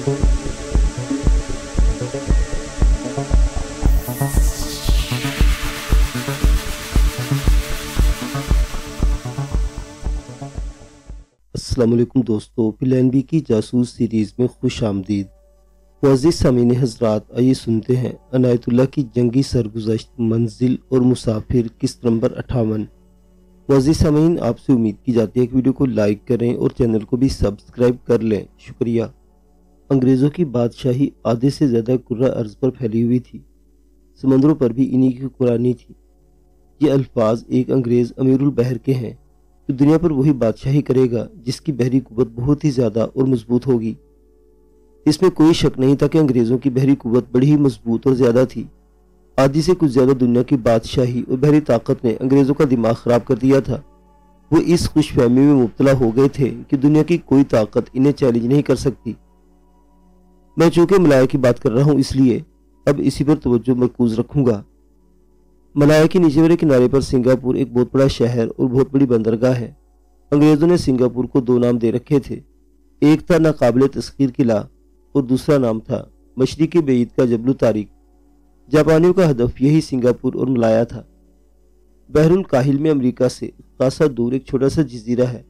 السلام علیکم دوستو، پلان بی کی جاسوس سیریز میں خوش آمدید۔ معزز سامعین حضرات، آئیے سنتے ہیں عنایت اللہ کی جنگی سرگزشت منزل اور مسافر قسط نمبر 58۔ معزز سامعین، آپ سے امید کی جاتی ہے کہ ویڈیو کو لائک کریں اور چینل کو بھی سبسکرائب کر لیں، شکریہ۔ انگریزوں کی بادشاہی آدھے سے زیادہ کرۂ ارض پر پھیلی ہوئی تھی، سمندروں پر بھی انہی کی حکمرانی تھی۔ یہ الفاظ ایک انگریز امیر البحر کے ہیں جو دنیا پر وہی بادشاہی کرے گا جس کی بحری قوت بہت ہی زیادہ اور مضبوط ہوگی۔ اس میں کوئی شک نہیں تھا کہ انگریزوں کی بحری قوت بڑی ہی مضبوط اور زیادہ تھی۔ آدھی سے کچھ زیادہ دنیا کی بادشاہی اور بحری طاقت نے انگریزوں کا دماغ خراب کر دیا تھا۔ وہ اس خوش فہمی میں مبتلا ہو گئے تھے کہ دنیا کی کوئی طاقت انہیں چیلنج نہیں کر سکتی۔ میں چونکہ ملایا کی بات کر رہا ہوں، اس لیے اب اسی پر توجہ مرکوز رکھوں گا۔ ملایا کے نیچے والے کنارے پر سنگاپور ایک بہت بڑا شہر اور بہت بڑی بندرگاہ ہے۔ انگریزوں نے سنگاپور کو دو نام دے رکھے تھے، ایک تھا ناقابل تسخیر قلعہ اور دوسرا نام تھا مشرق بعید کا جبل طارق۔ جاپانیوں کا ہدف یہی سنگاپور اور ملایا تھا۔ بحر الکاہل میں امریکہ سے خاصا دور ایک چھوٹا سا جزیرہ ہے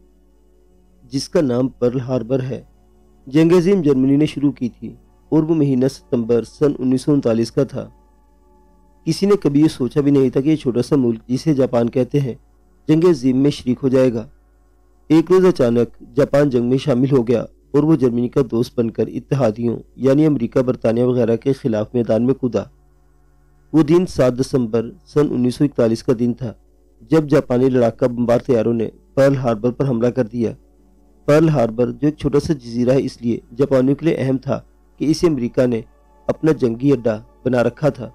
جس کا نام پرل ہاربر ہے۔ جنگ عظیم جرمنی نے شروع کی تھی اور وہ مہینہ ستمبر سن 1939 کا تھا۔ کسی نے کبھی یہ سوچا بھی نہیں تھا کہ یہ چھوٹا سا ملک جسے جاپان کہتے ہیں جنگ عظیم میں شریک ہو جائے گا۔ ایک روز اچانک جاپان جنگ میں شامل ہو گیا اور وہ جرمنی کا دوست بن کر اتحادیوں یعنی امریکہ، برطانیہ وغیرہ کے خلاف میدان میں کودا۔ وہ دن 7 دسمبر سن 1941 کا دن تھا جب جاپانی لڑاکا بمبار طیاروں نے پرل ہاربر پر حملہ کر دیا۔ پرل ہاربر جو ایک چھوٹا سا جزیرہ ہے اس لیے جاپانیوں کے لیے اہم تھا کہ اسے امریکہ نے اپنا جنگی اڈہ بنا رکھا تھا۔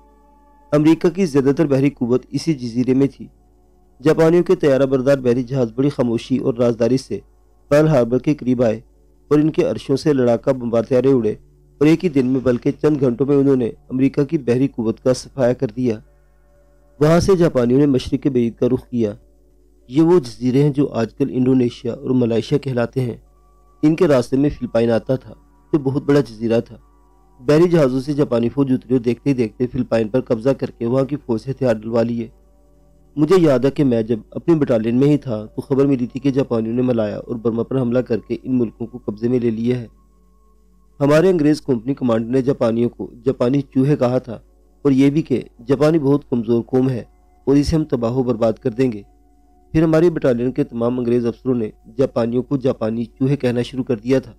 امریکہ کی زیادہ تر بحری قوت اسی جزیرے میں تھی۔ جاپانیوں کے طیارہ بردار بحری جہاز بڑی خاموشی اور رازداری سے پرل ہاربر کے قریب آئے اور ان کے عرشوں سے لڑاکا بمبار طیارے اڑے اور ایک ہی دن میں بلکہ چند گھنٹوں میں انہوں نے امریکہ کی بحری قوت کا صفایا کر دیا۔ وہاں سے جاپانیوں نے مشرق بعید کا رخ کیا۔ یہ وہ جزیرے ہیں جو آج کل انڈونیشیا اور ملائیشیا کہلاتے ہیں۔ ان کے راستے میں فلپائن آتا تھا جو بہت بڑا جزیرہ تھا۔ بحری جہازوں سے جاپانی فوج اتری اور دیکھتے ہی دیکھتے فلپائن پر قبضہ کر کے وہاں کی فوج سے ہتھیار ڈلوا لیے۔ مجھے یاد ہے کہ میں جب اپنی بٹالین میں ہی تھا تو خبر ملی تھی کہ جاپانیوں نے ملایا اور برما پر حملہ کر کے ان ملکوں کو قبضے میں لے لیا ہے۔ ہمارے انگریز کمپنی کمانڈر نے جاپانیوں کو جاپانی چوہے کہا تھا اور یہ بھی کہ جاپانی بہت کمزور قوم ہے اور اسے ہم تباہ و برباد کر دیں گے۔ پھر ہماری بٹالین کے تمام انگریز افسروں نے جاپانیوں کو جاپانی چوہے کہنا شروع کر دیا تھا۔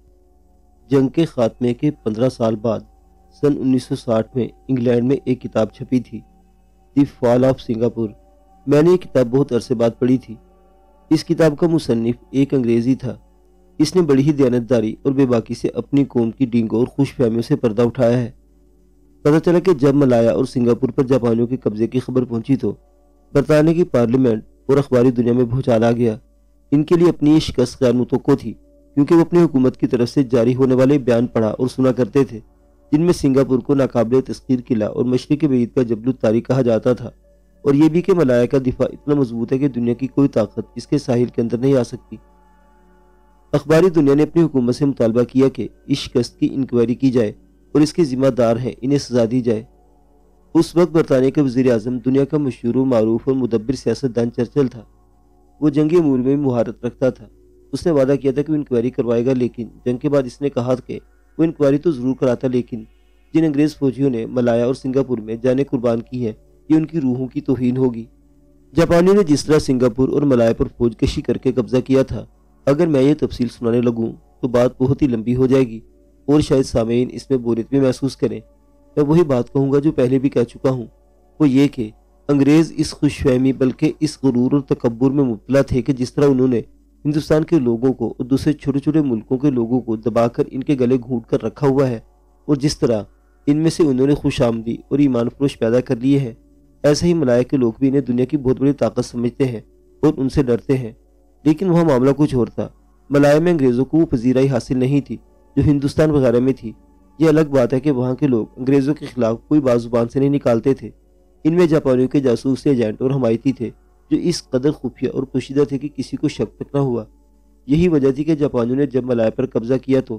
جنگ کے خاتمے کے 15 سال بعد سن 1960 میں انگلینڈ میں ایک کتاب چھپی تھی، دی فال آف سنگاپور۔ میں نے یہ کتاب بہت عرصے بعد پڑھی تھی۔ اس کتاب کا مصنف ایک انگریزی تھا۔ اس نے بڑی ہی دیانتداری اور بے باکی سے اپنی قوم کی ڈینگوں اور خوش فہمیوں سے پردہ اٹھایا ہے۔ پتہ چلا کہ جب ملایا اور سنگاپور پر جاپانیوں کے قبضے کی خبر پہنچی تو برطانیہ کی پارلیمنٹ اور اخباری دنیا میں بھوچال آ گیا۔ ان کے لیے اپنی یہ شکست غیر متوقع تھی کیونکہ وہ اپنی حکومت کی طرف سے جاری ہونے والے بیان پڑھا اور سنا کرتے تھے جن میں سنگاپور کو ناقابل تسخیر قلعہ اور مشرق بعید کا جبل طارق کہا جاتا تھا، اور یہ بھی کہ ملایا کا دفاع اتنا مضبوط ہے کہ دنیا کی کوئی طاقت اس کے ساحل کے اندر نہیں آ سکتی۔ اخباری دنیا نے اپنی حکومت سے مطالبہ کیا کہ اس شکست کی انکوائری کی جائے اور اس کے ذمہ دار ہیں انہیں سزا دی جائے۔ اس وقت برطانیہ کے وزیر اعظم دنیا کا مشہور و معروف اور مدبر سیاستدان چرچل تھا۔ وہ جنگی امور میں بھی مہارت رکھتا تھا۔ اس نے وعدہ کیا تھا کہ وہ انکوائری کروائے گا، لیکن جنگ کے بعد اس نے کہا کہ وہ انکوائری تو ضرور کراتا، لیکن جن انگریز فوجیوں نے ملایا اور سنگاپور میں جانیں قربان کی ہیں یہ ان کی روحوں کی توہین ہوگی۔ جاپانیوں نے جس طرح سنگاپور اور ملایا پر فوج کشی کر کے قبضہ کیا تھا، اگر میں یہ تفصیل سنانے لگوں تو بات بہت ہی لمبی ہو جائے گی اور شاید سامعین اس میں بوریت بھی محسوس کریں۔ میں وہی بات کہوں گا جو پہلے بھی کہہ چکا ہوں، وہ یہ کہ انگریز اس خوش فہمی بلکہ اس غرور اور تکبر میں مبتلا تھے کہ جس طرح انہوں نے ہندوستان کے لوگوں کو اور دوسرے چھوٹے چھوٹے ملکوں کے لوگوں کو دبا کر ان کے گلے گھونٹ کر رکھا ہوا ہے، اور جس طرح ان میں سے انہوں نے خوش آمدی اور ایمان فروش پیدا کر لیے ہیں، ایسا ہی ملایا کے لوگ بھی انہیں دنیا کی بہت بڑی طاقت سمجھتے ہیں اور ان سے ڈرتے ہیں۔ لیکن وہاں معاملہ کچھ اور تھا۔ ملایا میں انگریزوں کو وہ پذیرائی حاصل نہیں تھی جو ہندوستان وغیرہ میں تھی۔ یہ الگ بات ہے کہ وہاں کے لوگ انگریزوں کے خلاف کوئی بات زبان سے نہیں نکالتے تھے۔ ان میں جاپانیوں کے جاسوس ایجنٹ اور حمایتی تھے جو اس قدر خفیہ اور پوشیدہ تھے کہ کسی کو شک تک نہ ہوا۔ یہی وجہ تھی کہ جاپانیوں نے جب ملایا پر قبضہ کیا تو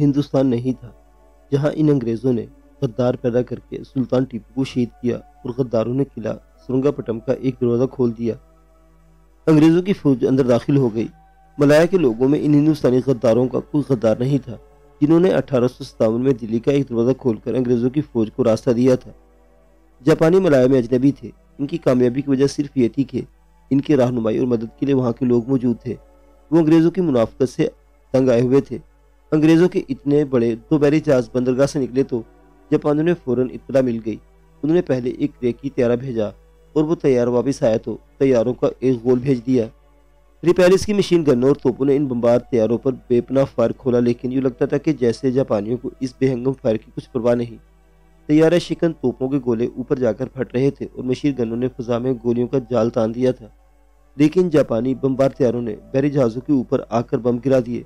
ہندوستان نہیں تھا جہاں ان انگریزوں نے غدار پیدا کر کے سلطان ٹیپو کو شہید کیا اور غداروں نے قلعہ سرنگا پٹم کا ایک دروازہ کھول دیا۔ انگریزوں کی فوج اندر داخل ہو گئی۔ ملایا کے لوگوں میں ان ہندوستانی غداروں کا کوئی غدار نہیں تھا جنہوں نے 1857 میں دلی کا ایک دروازہ کھول کر انگریزوں کی فوج کو راستہ دیا تھا۔ جاپانی ملایا میں اجنبی تھے۔ ان کی کامیابی کی وجہ صرف یہ تھی کہ ان کی رہنمائی اور مدد کے لیے وہاں کے لوگ موجود تھے۔ وہ انگریزوں کی منافقت سے تنگ آئے ہوئے تھے۔ انگریزوں کے اتنے بڑے 2 بحری جہاز بندرگاہ سے نکلے تو جاپانیوں نے فوراً اطلاع مل گئی۔ انہوں نے پہلے ایک ریکی طیارہ بھیجا اور وہ طیارہ واپس آیا تو طیاروں کا ایک غول بھیج دیا۔ ریپیلس کی مشین گنوں اور توپوں نے ان بمبار طیاروں پر بے پناہ فائر کھولا، لیکن یوں لگتا تھا کہ جیسے جاپانیوں کو اس بے ہنگم فائر کی کچھ پرواہ نہیں۔ طیارہ شکن توپوں کے گولے اوپر جا کر پھٹ رہے تھے اور مشین گنوں نے فضا میں گولیوں کا جال تان دیا تھا، لیکن جاپانی بمبار طیاروں نے بحری جہازوں کے اوپر آ کر بم گرا دیے۔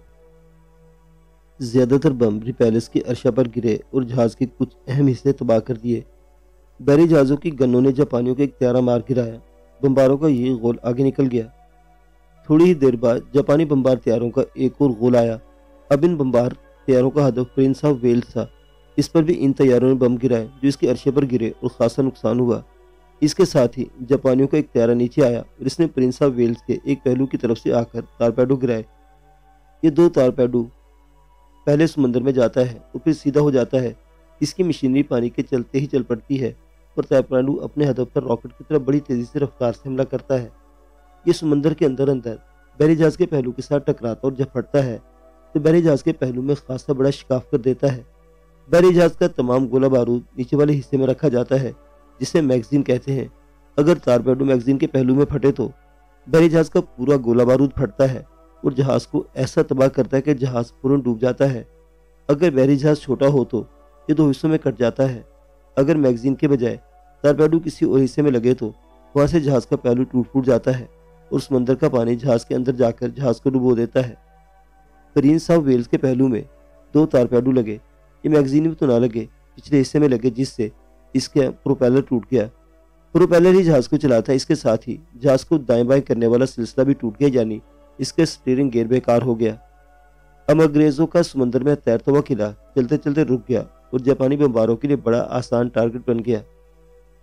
زیادہ تر بم ریپیلس کے عرشہ پر گرے اور جہاز کے کچھ اہم حصے تباہ کر دیے۔ بحری جہازوں کی گنوں نے جاپانیوں کو ایک طیارہ مار گرایا۔ بمباروں کا یہ غول آگے نکل گیا۔ تھوڑی ہی دیر بعد جاپانی بمبار طیاروں کا ایک اور غول آیا۔ اب ان بمبار طیاروں کا ہدف پرنس آف ویلز تھا۔ اس پر بھی ان طیاروں نے بم گرائے جو اس کے عرشے پر گرے اور خاصا نقصان ہوا۔ اس کے ساتھ ہی جاپانیوں کا ایک طیارہ نیچے آیا اور اس نے پرنس آف ویلز کے ایک پہلو کی طرف سے آ کر تارپیڈو گرائے۔ یہ 2 تارپیڈو پہلے سمندر میں جاتا ہے اور پھر سیدھا ہو جاتا ہے۔ اس کی مشینری پانی کے چلتے ہی چل پڑتی ہے اور تارپیڈو اپنے ہدف پر راکٹ کی طرف بڑی تیزی سے رفتار سے حملہ کرتا ہے۔ یہ سمندر کے اندر بحری جہاز کے پہلو کے ساتھ ٹکراتا اور جب پھٹتا ہے تو بحری جہاز کے پہلو میں خاصا بڑا شکاف کر دیتا ہے۔ بحری جہاز کا تمام گولہ بارود نیچے والے حصے میں رکھا جاتا ہے جسے میگزین کہتے ہیں۔ اگر تارپیڈو میگزین کے پہلو میں پھٹے تو بحری جہاز کا پورا گولہ بارود پھٹتا ہے اور جہاز کو ایسا تباہ کرتا ہے کہ جہاز فوراً ڈوب جاتا ہے۔ اگر بحری جہاز چھوٹا ہو تو یہ 2 حصوں میں کٹ جاتا ہے۔ اگر میگزین کے بجائے تارپیڈو کسی اور حصے میں لگے تو وہاں سے جہاز کا پہلو ٹوٹ پھوٹ جاتا ہے اور سمندر کا پانی جہاز کے اندر جا کر جہاز کو ڈبو دیتا ہے۔ پرنس آف ویلز کے پہلو میں 2 تارپیڈو لگے۔ یہ میگزین میں تو نہ لگے، پچھلے حصے میں لگے جس سے اس کا پروپیلر ٹوٹ گیا۔ پروپیلر ہی جہاز کو چلاتا ہے۔ اس کے ساتھ ہی جہاز کو دائیں بائیں کرنے والا سلسلہ بھی ٹوٹ گیا، یعنی اس کا سٹیئرنگ گیئر بیکار ہو گیا۔ اب انگریزوں کا سمندر میں تیرتا ہوا قلعہ چلتے چلتے رک گیا اور جاپانی بمباروں کے لیے بڑا آسان ٹارگٹ بن گیا۔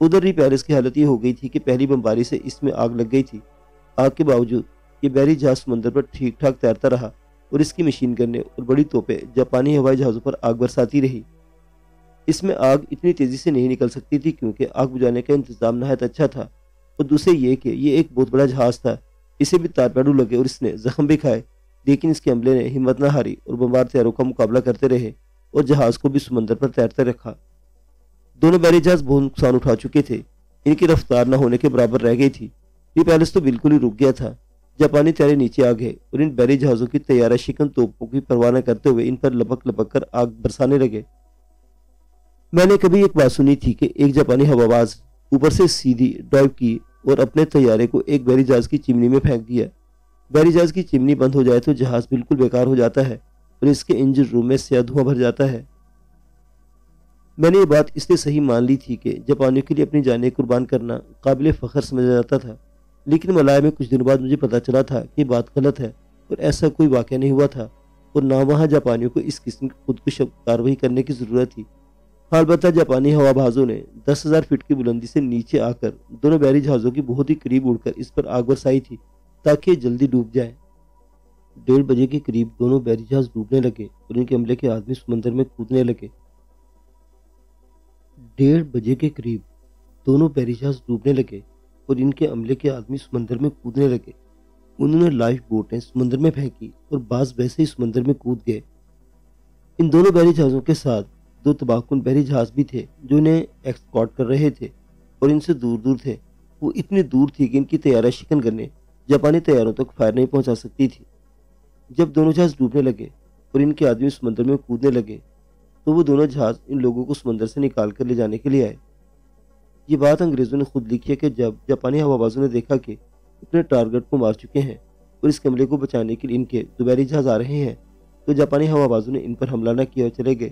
ادھر ہی پیرس کی حالت یہ ہو گئی تھی کہ پہلی بمباری سے اس میں آگ لگ گئی تھی۔ آگ کے باوجود یہ بحری جہاز سمندر پر ٹھیک ٹھاک تیرتا رہا اور اس کی مشین گنیں اور بڑی توپیں جاپانی ہوائی جہازوں پر آگ برساتی رہی۔ اس میں آگ اتنی تیزی سے نہیں نکل سکتی تھی کیونکہ آگ بجھانے کا انتظام نہایت اچھا تھا، اور دوسرے یہ کہ یہ ایک بہت بڑا جہاز تھا۔ اسے بھی تارپیڈو لگے اور اس نے زخم بھی کھائے، لیکن اس کے عملے نے ہمت نہ ہاری اور بمبار طیاروں کا مقابلہ کرتے رہے اور جہاز کو بھی سمندر پر تیرتے رکھا۔ دونوں بحری جہاز بہت نقصان اٹھا چکے تھے۔ ان کی رفتار نہ ہونے کے برابر رہ گئی تھی۔ ریپیلس تو بالکل ہی رک گیا تھا۔ جاپانی طیارے نیچے آ گئے اور ان بحری جہازوں کی طیارہ شکن توپوں کی پرواہ نہ کرتے ہوئے ان پر لپک لپک کر آگ برسانے لگے۔ میں نے کبھی ایک بات سنی تھی کہ ایک جاپانی ہواbaز اوپر سے سیدھی ڈائیو کی اور اپنے طیارے کو ایک بحری جہاز کی چمنی میں پھینک دیا۔ بحری جہاز کی چمنی بند ہو جائے تو جہاز بالکل بیکار ہو جاتا ہے اور اس کے انجن روم میں سیاہ دھواں بھر جاتا ہے۔ میں نے یہ بات اس لیے صحیح مان لی تھی کہ جاپانیوں کے لیے اپنی جانیں قربان کرنا قابل فخر سمجھا جاتا تھا، لیکن ملایا میں کچھ دنوں بعد مجھے پتا چلا تھا کہ یہ بات غلط ہے اور ایسا کوئی واقعہ نہیں ہوا تھا، اور نہ وہاں جاپانیوں کو اس قسم کی خودکش کارروائی کرنے کی ضرورت تھی۔ البتہ جاپانی ہوابازوں نے 10,000 فٹ کی بلندی سے نیچے آ کر دونوں بحری جہازوں کی بہت ہی قریب اڑ کر اس پر آگ برسائی تھی تاکہ یہ جلدی ڈوب جائے۔ 1:30 بجے کے قریب دونوں بحری جہاز ڈوبنے لگے اور ان کے عملے کے آدمی سمندر میں کودنے لگے۔ 1:30 بجے کے قریب دونوں بحری جہاز ڈوبنے لگے اور ان کے عملے کے آدمی سمندر میں کودنے لگے۔ انہوں نے لائف بوٹیں سمندر میں پھینکی اور بعض ویسے ہی سمندر میں کود گئے۔ ان دونوں بحری جہازوں کے ساتھ 2 تباہ کن بحری جہاز بھی تھے جو انہیں ایکسکارٹ کر رہے تھے اور ان سے دور دور تھے۔ وہ اتنی دور تھی کہ ان کی طیارہ شکن گنیں جاپانی طیاروں تک فائر نہیں پہنچا سکتی تھی۔ جب دونوں جہاز ڈوبنے لگے اور ان کے آدمی سمندر میں کودنے لگے تو وہ دونوں جہاز ان لوگوں کو سمندر سے نکال کر لے جانے کے لیے آئے۔ یہ بات انگریزوں نے خود لکھی ہے کہ جب جاپانی ہوابازوں نے دیکھا کہ اپنے ٹارگٹ کو مار چکے ہیں اور اس حملے کو بچانے کے لیے ان کے 2 بحری جہاز آ رہے ہیں تو جاپانی ہوابازوں نے ان پر حملہ نہ کیا اور چلے گئے۔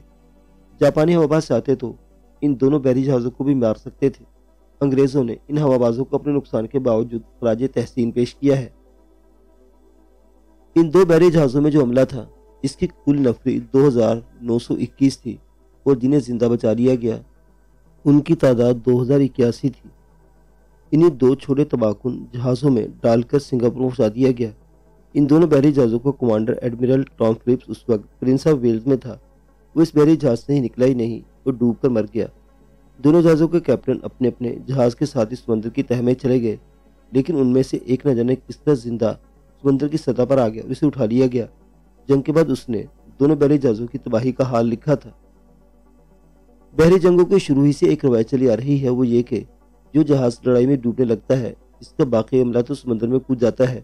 جاپانی ہواباز چاہتے تو ان دونوں بحری جہازوں کو بھی مار سکتے تھے۔ انگریزوں نے ان ہوابازوں کو اپنے نقصان کے باوجود خراج تحسین پیش کیا ہے۔ ان 2 بحری جہازوں میں جو حملہ تھا اس کی کل نفری 2921 تھی اور جنہیں زندہ بچا لیا گیا ان کی تعداد 2081 تھی۔ انہیں 2 چھوٹے تباہ کن جہازوں میں ڈال کر سنگاپور پہنچا دیا گیا۔ ان دونوں بحری جہازوں کا کمانڈر ایڈمرل ٹام فلپس اس وقت پرنس آف ویلز میں تھا۔ وہ اس بحری جہاز سے نکلا ہی نہیں اور ڈوب کر مر گیا۔ دونوں جہازوں کے کیپٹن اپنے اپنے جہاز کے ساتھ ہی سمندر کی تہہ میں چلے گئے، لیکن ان میں سے ایک نہ جانے کس طرح زندہ سمندر کی سطح پر آ گیا اور اسے اٹھا لیا گیا۔ جنگ کے بعد اس نے دونوں بحری جہازوں کی تباہی کا حال لکھا تھا۔ بحری جنگوں کے شروع ہی سے ایک روایت چلی آ رہی ہے، وہ یہ کہ جو جہاز لڑائی میں ڈوبنے لگتا ہے اس کا باقی عملہ تو سمندر میں کود جاتا ہے،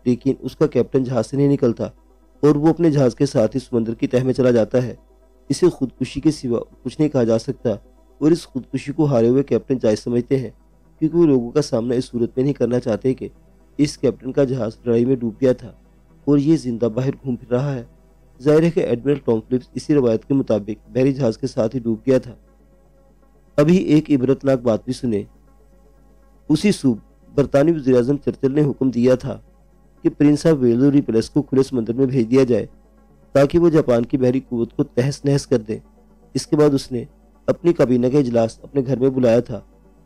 لیکن اس کا کیپٹن جہاز سے نہیں نکلتا اور وہ اپنے جہاز کے ساتھ ہی سمندر کی تہہ میں چلا جاتا ہے۔ اسے خودکشی کے سوا کچھ نہیں کہا جا سکتا اور اس خودکشی کو ہارے ہوئے کیپٹن جائز سمجھتے ہیں، کیونکہ وہ لوگوں کا سامنا اس صورت میں نہیں کرنا چاہتے کہ اس کیپٹن کا جہاز لڑائی میں ڈوب گیا تھا اور یہ زندہ باہر گھوم پھر رہا ہے۔ ظاہر ہے کہ ایڈمرل ٹام فلپس اسی روایت کے مطابق بحری جہاز کے ساتھ ہی ڈوب گیا تھا۔ ابھی ایک عبرتناک بات بھی سنیں۔ اسی صبح برطانوی وزیر اعظم چرچل نے حکم دیا تھا کہ پرنس آف ویلز اور ریپلس کو کھلے سمندر میں بھیج دیا جائے تاکہ وہ جاپان کی بحری قوت کو تہس نہس کر دے۔ اس کے بعد اس نے اپنی کابینہ کا اجلاس اپنے گھر میں بلایا تھا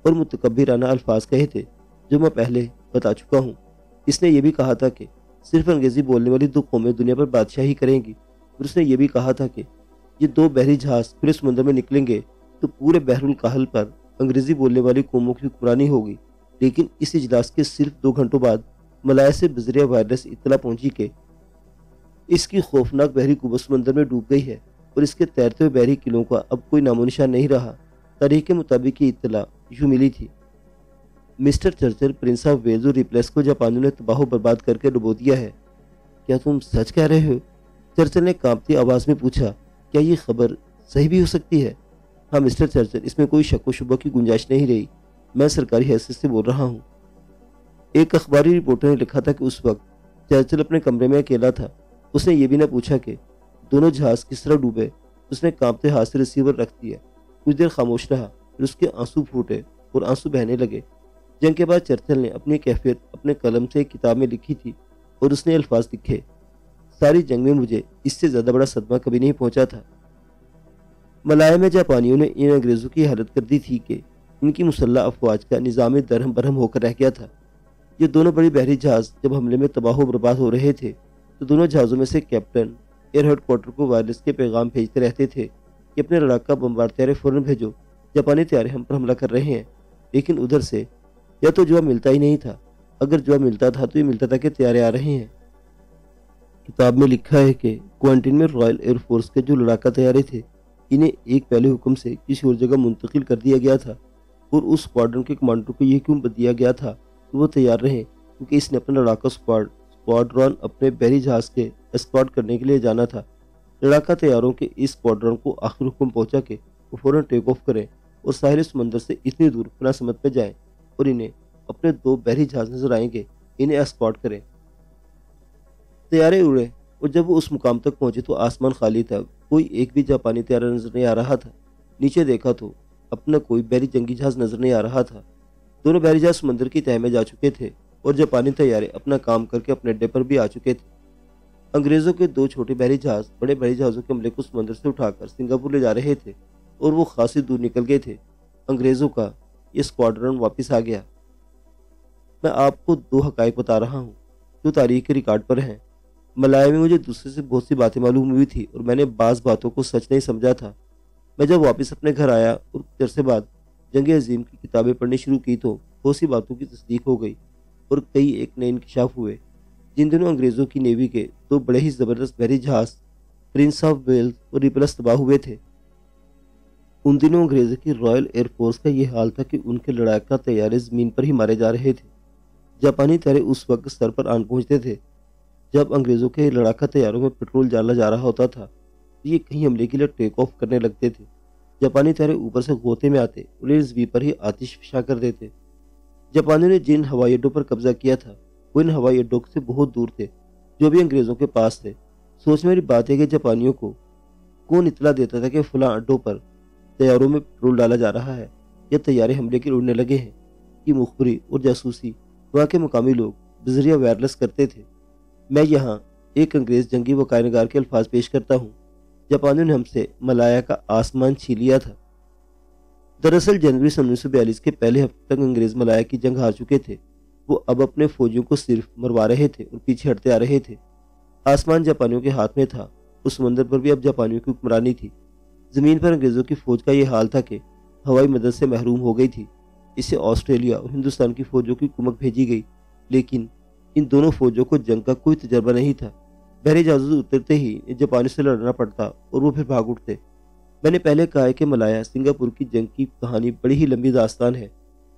اور متکبرانہ الفاظ کہے تھے جو میں پہلے بتا چکا ہوں۔ اس نے یہ بھی کہا تھا کہ صرف انگریزی بولنے والی 2 قومیں دنیا پر بادشاہی کریں گی، اور اس نے یہ بھی کہا تھا کہ یہ 2 بحری جہاز کھلے سمندر میں نکلیں گے تو پورے بحر الکاہل پر انگریزی بولنے والی قوموں کی حکمرانی ہوگی۔ لیکن اس اجلاس کے صرف 2 گھنٹوں بعد ملایا سے بذریعہ وائرلیس اطلاع پہنچی کہ اس کی خوفناک بحری قوت سمندر میں ڈوب گئی ہے اور اس کے تیرتے ہوئے بحری قلعوں کا اب کوئی نام و نشان نہیں رہا۔ تاریخ کے مطابق یہ اطلاع یوں ملی تھی: mister Churchill, prince of Wales اور ریپلس کو جاپانیوں نے تباہ و برباد کر کے ڈبو دیا ہے۔ کیا تم سچ کہہ رہے ہو؟ چرچل نے کانپتی آواز میں پوچھا۔ کیا یہ خبر صحیح بھی ہو سکتی ہے؟ ہاں مسٹر چرچل، اس میں کوئی شک و شبہ کی گنجائش نہیں رہی۔ میں سرکاری حیثیت سے بول رہا ہوں۔ ایک اخباری رپورٹر نے لکھا تھا کہ اس وقت چرچل اپنے کمرے میں اکیلا تھا۔ اس نے یہ بھی نہ پوچھا کہ دونوں جہاز کس طرح ڈوبے۔ اس نے کانپتے ہاتھ سے ریسیور رکھ دیا، کچھ دیر خاموش رہا، پھر اس کے آنسو پھوٹے اور آنسو بہنے لگے۔ جنگ کے بعد چرچل نے اپنی کیفیت اپنے قلم سے ایک کتاب میں لکھی تھی اور اس نے الفاظ لکھے: ساری جنگ میں مجھے اس سے زیادہ بڑا صدمہ کبھی نہیں پہنچا تھا۔ ملایا میں جاپانیوں نے ان انگریزوں کی حالت کر دی تھی کہ ان کی مسلح افواج کا نظام درہم برہم ہو کر رہ گیا تھا۔ یہ دونوں بڑی بحری جہاز جب حملے میں تباہ و برباد ہو رہے تھے تو دونوں جہازوں میں سے کیپٹن ایئر ہیڈ کوارٹر کو وائرلیس کے پیغام بھیجتے رہتے تھے کہ اپنے لڑاکا بمبار طیارے فوراً بھیجو، جاپانی طیارے ہم پر حملہ کر رہے ہیں۔ لیکن ادھر سے یا تو جواب ملتا ہی نہیں تھا، اگر جواب ملتا تھا تو یہ ملتا تھا کہ طیارے آ رہے ہیں۔ کتاب میں لکھا ہے کہ کوانٹین میں رائل ایئر فورس کے جو لڑاکا طیارے تھے انہیں ایک پہلے حکم سے کسی اور جگہ منتقل کر دیا گیا تھا، اور اس اسکواڈرن کے کمانڈر کو یہ کیوں دیا گیا تھا کہ وہ تیار رہیں، کیونکہ اس نے اپنا لڑاکا اسکواڈرن اپنے بحری جہاز کے اسکواڈ کرنے کے لیے جانا تھا۔ لڑاکا طیاروں کے اس اسکواڈرن کو آخر حکم پہنچا کہ وہ فوراً ٹیک آف کریں اور ساحل سمندر سے اتنی دور پناہ سمت پہ جائیں اور انہیں اپنے 2 بحری جہاز نظر آئیں گے، انہیں اسکواڈ کریں۔ طیارے اڑے اور جب وہ اس مقام تک پہنچے تو آسمان خالی تھا، کوئی ایک بھی جاپانی طیارہ نظر نہیں آ رہا تھا۔ نیچے دیکھا تو اپنا کوئی بحری جنگی جہاز نظر نہیں آ رہا تھا۔ دونوں بحری جہاز سمندر کی تہہ میں جا چکے تھے اور جاپانی طیارے اپنا کام کر کے اپنے اڈے پر بھی آ چکے تھے۔ انگریزوں کے 2 چھوٹے بحری جہاز بڑے بحری جہازوں کے عملے کو سمندر سے اٹھا کر سنگاپور لے جا رہے تھے اور وہ خاصی دور نکل گئے تھے۔ انگریزوں کا یہ اسکواڈرن واپس آ گیا۔ میں آپ کو 2 حقائق بتا رہا ہوں جو تاریخ کے ریکارڈ پر ہیں۔ ملایا میں مجھے دوسرے سے بہت سی باتیں معلوم ہوئی تھی اور میں نے بعض باتوں کو سچ نہیں سمجھا تھا۔ میں جب واپس اپنے گھر آیا اور کچھ عرصے بعد جنگ عظیم کی کتابیں پڑھنی شروع کی تو بہت سی باتوں کی تصدیق ہو گئی اور کئی ایک نئے انکشاف ہوئے۔ جن دنوں انگریزوں کی نیوی کے 2 بڑے ہی زبردست بحری جہاز پرنس آف ویلز اور ریپلس تباہ ہوئے تھے، ان دنوں انگریزوں کی رائل ایئر فورس کا یہ حال تھا کہ ان کے لڑاکا طیارے زمین پر ہی مارے جا رہے تھے۔ جاپانی طیارے اس وقت سر پر آن پہنچتے تھے جب انگریزوں کے لڑاکا طیاروں میں پٹرول ڈالا جا رہا ہوتا تھا تو یہ کہیں حملے کے لیے ٹیک آف کرنے لگتے تھے۔ جاپانی طیارے اوپر سے غوطے میں آتے اور انہیں زمین پر ہی آتش فشاں کر دیتے۔ جاپانیوں نے جن ہوائی اڈوں پر قبضہ کیا تھا وہ ان ہوائی اڈوں سے بہت دور تھے جو بھی انگریزوں کے پاس تھے۔ سوچنے والی بات ہے کہ جاپانیوں کو کون اطلاع دیتا تھا کہ فلاں اڈوں پر طیاروں میں پٹرول ڈالا جا رہا ہے یا طیارے حملے کے اڑنے لگے ہیں۔ یہ مخبری اور جاسوسی وہاں کے مقامی لوگ بذریعہ وائرلیس کرتے تھے۔ میں یہاں ایک انگریز جنگی وقائع نگار کے الفاظ پیش کرتا ہوں۔ جاپانیوں نے ہم سے ملایا کا آسمان چھین لیا تھا۔ دراصل جنوری 1942 کے پہلے ہفتے تک انگریز ملایا کی جنگ ہار چکے تھے۔ وہ اب اپنے فوجیوں کو صرف مروا رہے تھے اور پیچھے ہٹتے آ رہے تھے۔ آسمان جاپانیوں کے ہاتھ میں تھا اور سمندر پر بھی اب جاپانیوں کی حکمرانی تھی۔ زمین پر انگریزوں کی فوج کا یہ حال تھا کہ ہوائی مدد سے محروم ہو گئی تھی۔ اسے آسٹریلیا اور ہندوستان کی فوجوں کی کمک بھیجی گئی، لیکن ان دونوں فوجوں کو جنگ کا کوئی تجربہ نہیں تھا۔ بحری جہازوں اترتے ہی جاپانیوں سے لڑنا پڑتا اور وہ پھر بھاگ اٹھتے۔ میں نے پہلے کہا ہے کہ ملایا سنگاپور کی جنگ کی کہانی بڑی ہی لمبی داستان ہے۔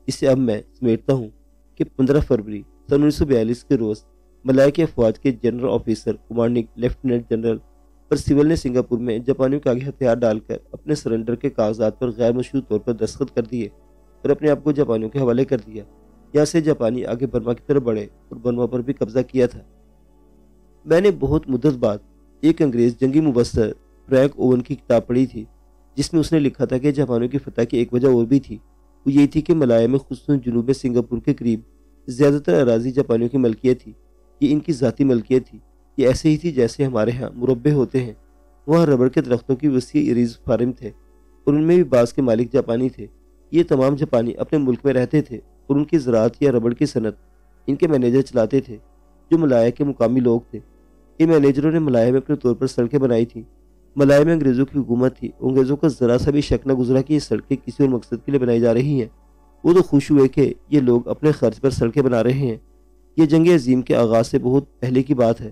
اسے اب میں سمیٹتا ہوں کہ 15 فروری 1942 کے روز ملایا کی افواج کے general officer commanding lieutenant general Percival نے سنگاپور میں جاپانیوں کے آگے ہتھیار ڈال کر اپنے سرنڈر کے کاغذات پر غیر مشروط طور پر دستخط کر دیے اور اپنے آپ کو جاپانیوں کے حوالے کر دیا۔ یہاں سے جاپانی آگے برما کی طرف بڑھے اور برما پر بھی قبضہ کیا تھا۔ میں نے بہت مدت بعد ایک انگریز جنگی مبصر فرینک اوون کی کتاب پڑھی تھی، جس میں اس نے لکھا تھا کہ جاپانیوں کی فتح کی ایک وجہ اور بھی تھی۔ وہ یہی تھی کہ ملایا میں خصوصاً جنوب میں سنگاپور کے قریب زیادہ تر اراضی جاپانیوں کی ملکیت تھی۔ یہ ان کی ذاتی ملکیت تھی۔ یہ ایسے ہی تھی جیسے ہمارے ہاں مربے ہوتے ہیں۔ وہاں ربڑ کے درختوں کی وسیع عریض فارم تھے اور ان میں بھی بعض کے مالک جاپانی تھے۔ یہ تمام جاپانی اپنے ملک میں رہتے تھے اور ان کی زراعت یا ربڑ کی صنعت ان کے مینیجر چلاتے تھے، جو ملایا کے مقامی لوگ تھے۔ ان مینیجروں نے ملایا میں اپنے طور پر سڑکیں بنائی تھیں۔ ملایا میں انگریزوں کی حکومت تھی۔ انگریزوں کا ذرا سا بھی شک نہ گزرا کہ یہ سڑکیں کسی اور مقصد کے لیے بنائی جا رہی ہیں۔ وہ تو خوش ہوئے کہ یہ لوگ اپنے خرچ پر سڑکیں بنا رہے ہیں۔ یہ جنگ عظیم کے آغاز سے بہت پہلے کی بات ہے۔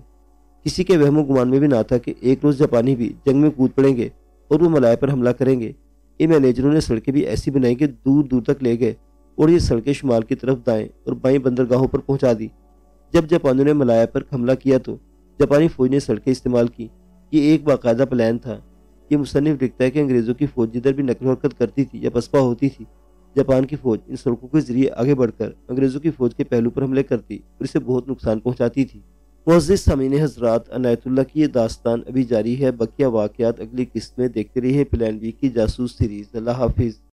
کسی کے وہم و گمان میں بھی نہ تھا کہ ایک روز جاپانی بھی جنگ میں کود پڑیں گے اور وہ ملایا پر حملہ کریں گے۔ ان مینیجروں نے سڑکیں بھی ایسی بنائی کہ دور دور تک لے گئے اور یہ سڑکیں شمال کی طرف دائیں اور بائیں بندرگاہوں پر پہنچا دی۔ جب جاپانیوں نے ملایا پر حملہ کیا تو جاپانی فوج نے سڑکیں استعمال کی۔ یہ ایک باقاعدہ پلان تھا۔ یہ مصنف لکھتا ہے کہ انگریزوں کی فوج جدھر بھی نقل و حرکت کرتی تھی یا پسپا ہوتی تھی، جاپان کی فوج ان سڑکوں کے ذریعے آگے بڑھ کر انگریزوں کی فوج کے پہلو پر حملے کرتی اور اسے بہت نقصان پہنچاتی تھی۔ معزز سامعین حضرات، عنایت اللہ کی یہ داستان ابھی جاری ہے۔ بقیہ واقعات اگلی قسط میں دیکھتے رہیے پلان بی کی جاسوس سیریز۔ اللہ حافظ۔